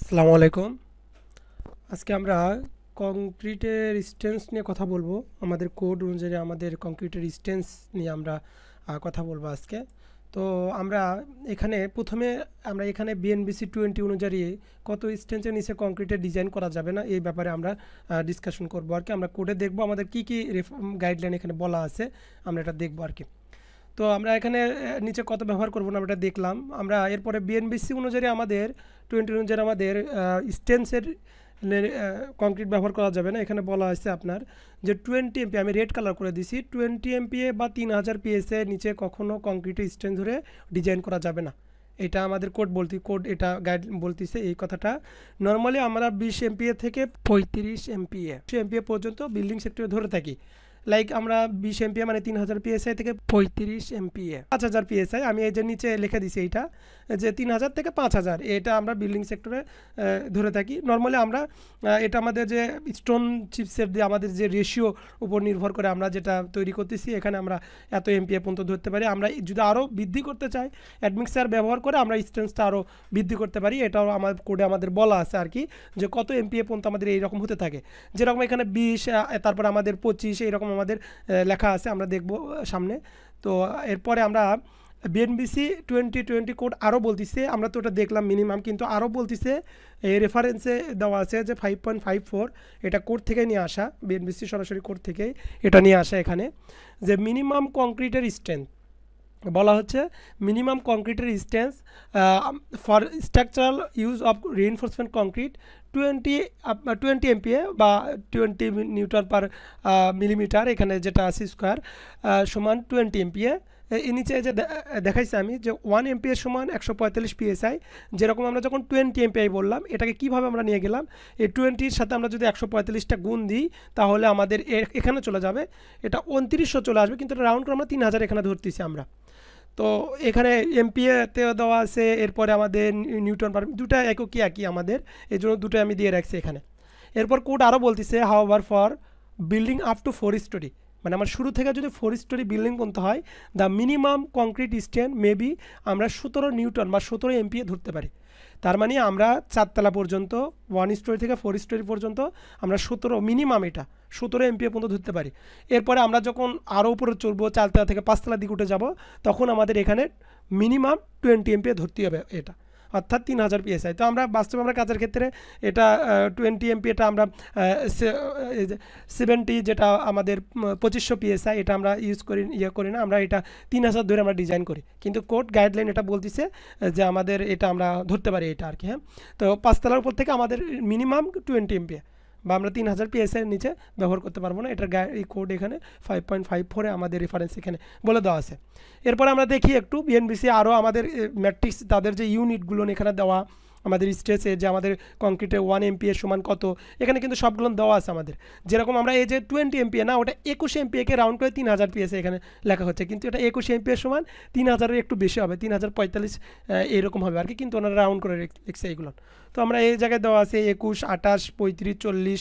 আসসালামু আলাইকুম। আজকে আমরা কংক্রিটের স্ট্যান্স নিয়ে কথা বলবো। আমাদের কোড অনুযায়ী আমাদের কংক্রিটের স্ট্যান্স নিয়ে আমরা কথা বলবো আজকে। তো আমরা এখানে প্রথমে আমরা এখানে বিএনবিসি 20 অনুযায়ী কত স্ট্যান্সের নিচে কংক্রিটের ডিজাইন করা যাবে না এই ব্যাপারে আমরা ডিসকাশন করবো আর কি। আমরা কোডে দেখবো আমাদের কী কী গাইডলাইন এখানে বলা আছে, আমরা এটা দেখবো আর কি। তো আমরা এখানে নিচে কত ব্যবহার করবো না আমরা এটা দেখলাম। আমরা এরপরে বিএনবিসি অনুযায়ী আমাদের 20 অনুযায়ী আমাদের স্টেন্সের কংক্রিট ব্যবহার করা যাবে না। এখানে বলা আছে আপনার যে 20 এমপি, আমি রেড কালার করে দিছি, 20 এমপিএ বা 3000 পিএসএ নিচে কখনো কংক্রিটের স্ট্যান্স ধরে ডিজাইন করা যাবে না। এটা আমাদের কোড এটা গাইড বলতেছে এই কথাটা। নর্মালি আমরা 20 এমপিএ থেকে 35 এমপিএ পর্যন্ত বিল্ডিং সেক্টরে ধরে থাকি। লাইক আমরা 20 এমপিএ মানে 3000 পিএসআই থেকে 35 এমপিএ 5000 পিএসআই, আমি এই যে নিচে লিখে দিছি এইটা যে 3000 থেকে 5000, এটা আমরা বিল্ডিং সেক্টরে ধরে থাকি। নর্মালি আমরা এটা আমাদের যে স্টোন চিপসের যে আমাদের যে রেশিও উপর নির্ভর করে আমরা যেটা তৈরি করতেছি, এখানে আমরা এত এমপিএ পর্যন্ত ধরতে পারি। আমরা যদি আরও বৃদ্ধি করতে চাই অ্যাডমিক্সার ব্যবহার করে আমরা স্ট্রেন্থটা আরও বৃদ্ধি করতে পারি। এটাও আমার কোডে আমাদের বলা আছে আর কি, যে কত এমপিএ পর্যন্ত আমাদের এইরকম হতে থাকে। যেরকম এখানে 20, তারপর আমাদের 25 এইরকম আমাদের লেখা আছে, আমরা দেখব সামনে। তো এরপরে আমরা বিএনবিসি 2020 কোড আরও বলতেছে, আমরা তো ওটা দেখলাম মিনিমাম, কিন্তু আরও বলতেছে এই রেফারেন্সে দেওয়া আছে যে 5.54, এটা কোড থেকে নিয়ে আসা, বিএনবিসি সরাসরি কোড থেকেই এটা নিয়ে আসা। এখানে যে মিনিমাম কংক্রিটের স্ট্রেংথ বলা হচ্ছে, মিনিমাম কংক্রিটের strength for structural use of reinforcement concrete 20 MPA বা 20 নিউটন পার মিলিমিটার, এখানে যেটা আছে স্কোয়ার সমান 20 এমপিএ। এর নিচে যে দেখাইছি আমি যে 1 এমপিএ সমান 145 পিএসআই। যেরকম আমরা যখন 20 এমপিআই বললাম, এটাকে কীভাবে আমরা নিয়ে গেলাম, এই 20-র সাথে আমরা যদি 145টা গুণ দিই তাহলে আমাদের এখানে চলে যাবে, এটা 2900 চলে আসবে, কিন্তু এটা রাউন্ড করে আমরা 3000 এখানে ধরতেছি আমরা। তো এখানে এমপিএতে দেওয়া আছে, এরপরে আমাদের নিউটন পার, দুটা একই আমাদের, এই জন্য দুটো আমি দিয়ে রাখছি এখানে। এরপর কোড আরও বলতেছে however for building up to 4 story, মানে আমার শুরু থেকে যদি 4 স্টোরি বিল্ডিং করতে হয়, the minimum concrete stand maybe আমরা 17 নিউটন বা 17 এমপিএ ধরতে পারি। তার মানে আমরা 4 তলা পর্যন্ত 1 স্টোরি থেকে 4 স্টোরি পর্যন্ত আমরা 17 মিনিমাম, এটা 17 এমপিএ পর্যন্ত ধরতে পারি। এরপরে আমরা যখন আরও উপরে চলবো 4 তলা থেকে 5 তলার দিকে উঠে যাব, তখন আমাদের এখানে মিনিমাম 20 এমপিএ ধরতে হবে, এটা অর্থাৎ 3000 পিএসআই। তো আমরা বাস্তবে আমরা কাজের ক্ষেত্রে এটা 20 এমপি, এটা আমরা 70 যেটা আমাদের 2500 পিএসআই, এটা আমরা ইউজ করি না, আমরা এটা 3000 ধরে আমরা ডিজাইন করি। কিন্তু কোড গাইডলাইন এটা বলতেছে যে আমাদের এটা আমরা ধরতে পারি এটা আর কি। হ্যাঁ, তো 5 তলার উপর থেকে আমাদের মিনিমাম 20 এমপি বা আমরা 3000 পিএসআইয়ের নিচে ব্যবহার করতে পারবো না। এটার এই কোড এখানে 5.54 আমাদের রেফারেন্স এখানে বলে দেওয়া আছে। এরপর আমরা দেখি একটু বিএনবিসি আরও আমাদের ম্যাট্রিক্স, তাদের যে ইউনিটগুলো এখানে দেওয়া আমাদের স্ট্রেসে, যে আমাদের কংক্রিটে 1 এমপিএ সমান কত, এখানে কিন্তু সবগুলো দেওয়া আছে আমাদের। যেরকম আমরা এই যে 20 এমপিএ না, ওটা 21 এমপিএকে রাউন্ড করে 3000 পিএসএ এখানে লেখা হচ্ছে, কিন্তু এটা 21 এমপিএ সমান 3000-এর একটু বেশি হবে, 3045 এইরকম হবে আর কি, কিন্তু ওনারা রাউন্ড করে লিখছে এইগুলো। তো আমরা এই জায়গায় দেওয়া আছে 21, 28, 35, 40,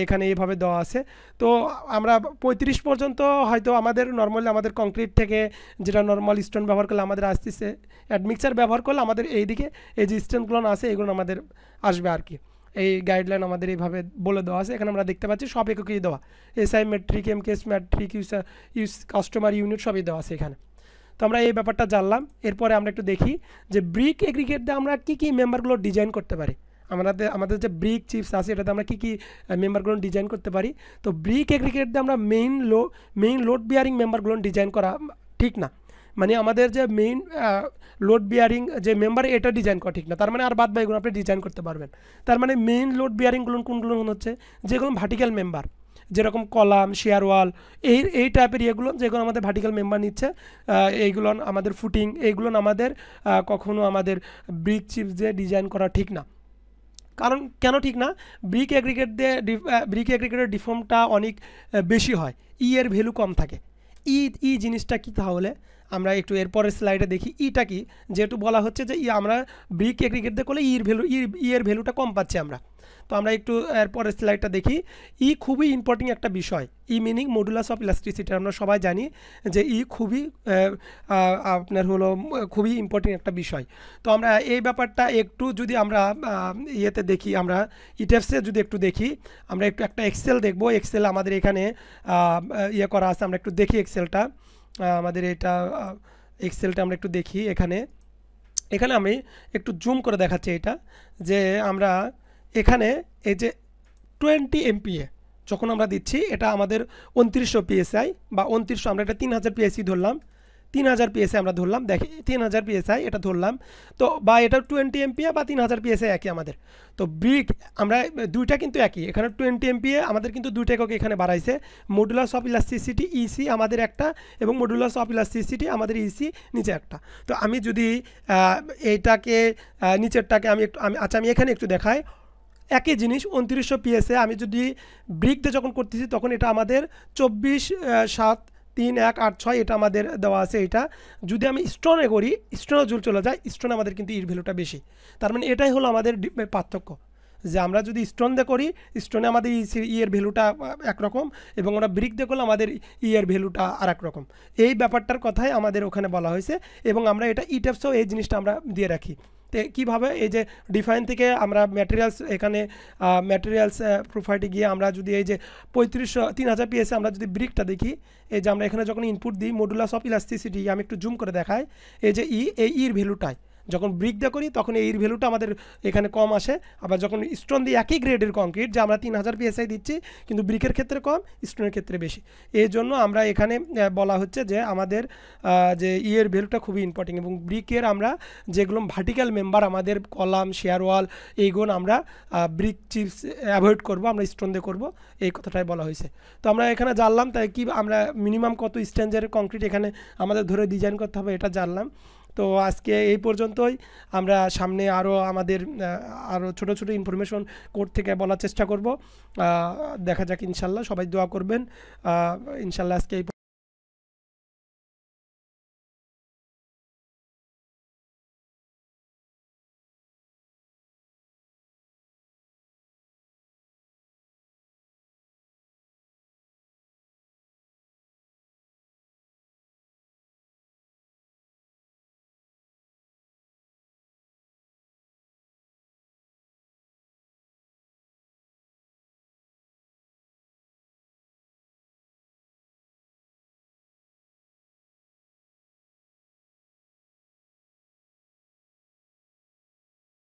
এখানে এইভাবে দেওয়া আছে। তো আমরা 35 পর্যন্ত হয়তো আমাদের নর্মালি আমাদের কংক্রিট থেকে যেটা নর্মাল স্টোন ব্যবহার করলে আমাদের আসতেছে, অ্যাডমিক্সার ব্যবহার করলে আমাদের এইদিকে এই যে স্টোনগুলো আছে এগুলো আমাদের আসবে আর কি। এই গাইডলাইন আমাদের এইভাবে বলে দেওয়া আছে, এখানে আমরা দেখতে পাচ্ছি সব এককই দেওয়া, SI metric, MKS metric, use customer unit সবই দেওয়া আছে এখানে। তো আমরা এই ব্যাপারটা জানলাম। এরপরে আমরা একটু দেখি যে ব্রিক এগ্রিগেট দিয়ে আমরা কী কী মেম্বারগুলো ডিজাইন করতে পারি। আমাদের যে ব্রিক চিপস আছে এটাতে আমরা কী কী মেম্বারগুলো ডিজাইন করতে পারি। তো ব্রিক এগ্রিগেট দিয়ে আমরা মেইন লোড বিয়ারিং মেম্বারগুলো ডিজাইন করা ঠিক না, মানে আমাদের যে মেইন লোড বিয়ারিং যে মেম্বার এটা ডিজাইন করা ঠিক না। তার মানে আর বাদ বাকিগুলো আপনি ডিজাইন করতে পারবেন। তার মানে মেইন লোড বিয়ারিংগুলো কোনগুলো হচ্ছে, যেগুলো ভার্টিক্যাল মেম্বার, যেরকম কলাম, শেয়ার ওয়াল, এই টাইপের ইয়েগুলো যেগুলো আমাদের ভার্টিক্যাল মেম্বার নিচ্ছে, এইগুলো আমাদের ফুটিং, এইগুলো আমাদের কখনো আমাদের ব্রিক চিপস দিয়ে ডিজাইন করা ঠিক না। কারণ কেন ঠিক না, ব্রিক এগ্রিগেটের ডিফর্মটা অনেক বেশি হয়, এর ভ্যালু কম থাকে। জিনিসটা কি তাহলে আমরা একটু এরপরের স্লাইডে দেখি কি, যেহেতু বলা হচ্ছে যে আমরা ব্রিক এগ্রিগেট দিয়ে করলে এর ভ্যালুটা কম পাচ্ছি আমরা। তো আমরা একটু এরপরের স্লাইডটা দেখি। খুবই ইম্পর্টেন্ট একটা বিষয়। Meaning modulus of elasticity. আমরা সবাই জানি যে খুবই আপনার হলো খুবই ইম্পর্টেন্ট একটা বিষয়। তো আমরা এই ব্যাপারটা একটু যদি আমরা ইয়েতে দেখি, আমরা ইটেপসে যদি একটু দেখি, আমরা একটু একটা এক্সেল দেখব। এক্সেল আমাদের এখানে ইয়ে করা আছে, আমরা একটু দেখি এক্সেলটা। আমাদের এটা এক্সেলটা আমরা একটু দেখি। এখানে আমি একটু জুম করে দেখাচ্ছি এটা, যে আমরা এখানে এই যে 20 MPa যখন আমরা দিচ্ছি, এটা আমাদের 2900 PSI বা 2900, আমরা এটা 3000 PSI ধরলাম, 3000 PSI আমরা ধরলাম। দেখি 3000 PSI এটা ধরলাম, তো বা এটা 20 MPa বা 3000 PSI একই আমাদের। তো ব্রিক আমরা দুইটা কিন্তু একই, এখানে 20 MPa আমাদের কিন্তু দুইটা একক এখানে বাড়াইছে। মডুলাস অফ ইলাস্টিসিটি ইসি আমাদের একটা, এবং মডুলাস অফ ইলাস্টিসিটি আমাদের ইসি নিচে একটা। তো আমি যদি এইটাকে নিচেরটাকে আমি একটু আচ্ছা আমি এখানে একটু দেখাই। একই জিনিস 2900 PSI আমি যদি ব্রিক দিয়ে যখন করতেছি, তখন এটা আমাদের 24/7/3/1/8/6 এটা আমাদের দেওয়া আছে। এটা যদি আমি স্টোনে করি, স্টোনে জুল চলে যায়, স্টোনে আমাদের কিন্তু ইর ভ্যালুটা বেশি। তার মানে এটাই হলো আমাদের পার্থক্য, যে আমরা যদি স্টোন দিয়ে করি, স্টোনে আমাদের এর ভ্যালুটা একরকম, এবং আমরা ব্রিক দিয়ে করলে আমাদের এর ভ্যালুটা আর একরকম। এই ব্যাপারটার কথাই আমাদের ওখানে বলা হয়েছে, এবং আমরা এটা ইটেপসেও এই জিনিসটা আমরা দিয়ে রাখি। তো কীভাবে, এই যে ডিফাইন থেকে আমরা ম্যাটেরিয়ালস, এখানে ম্যাটেরিয়ালস প্রোফাইলে গিয়ে আমরা যদি এই যে 3000 PSI আমরা যদি ব্রিকটা দেখি, এই যে আমরা এখানে যখন ইনপুট দিই মডুলাস অফ ইলাস্টিসিটি, আমি একটু জুম করে দেখাই। এই যে এই ইর ভ্যালুটাই যখন ব্রিক দিয়ে করি, তখন এই ভ্যালুটা আমাদের এখানে কম আসে। আবার যখন স্টোন দিয়ে একই গ্রেডের কংক্রিট, যে আমরা 3000 PSI দিচ্ছি, কিন্তু ব্রিকের ক্ষেত্রে কম, স্টোনের ক্ষেত্রে বেশি। এই জন্য আমরা এখানে বলা হচ্ছে যে আমাদের যে এর ভ্যালুটা খুবই ইম্পর্টেন্ট, এবং ব্রিকের আমরা যেগুলো ভার্টিক্যাল মেম্বার, আমাদের কলাম, শেয়ার ওয়াল, এইগুলো আমরা ব্রিক চিপস অ্যাভয়েড করব, আমরা স্টোন দিয়ে করব, এই কথাটাই বলা হয়েছে। তো আমরা এখানে জানলাম, তাই কি আমরা মিনিমাম কত স্ট্যান্ডার্ড কংক্রিট এখানে আমাদের ধরে ডিজাইন করতে হবে, এটা জানলাম। তো আজকে এই পর্যন্তই। আমরা সামনে আরও আমাদের আরও ছোটো ছোটো ইনফরমেশন কোর্ট থেকে বলার চেষ্টা করব। দেখা যাক, ইনশাল্লাহ সবাই দোয়া করবেন। ইনশাল্লাহ আজকে এই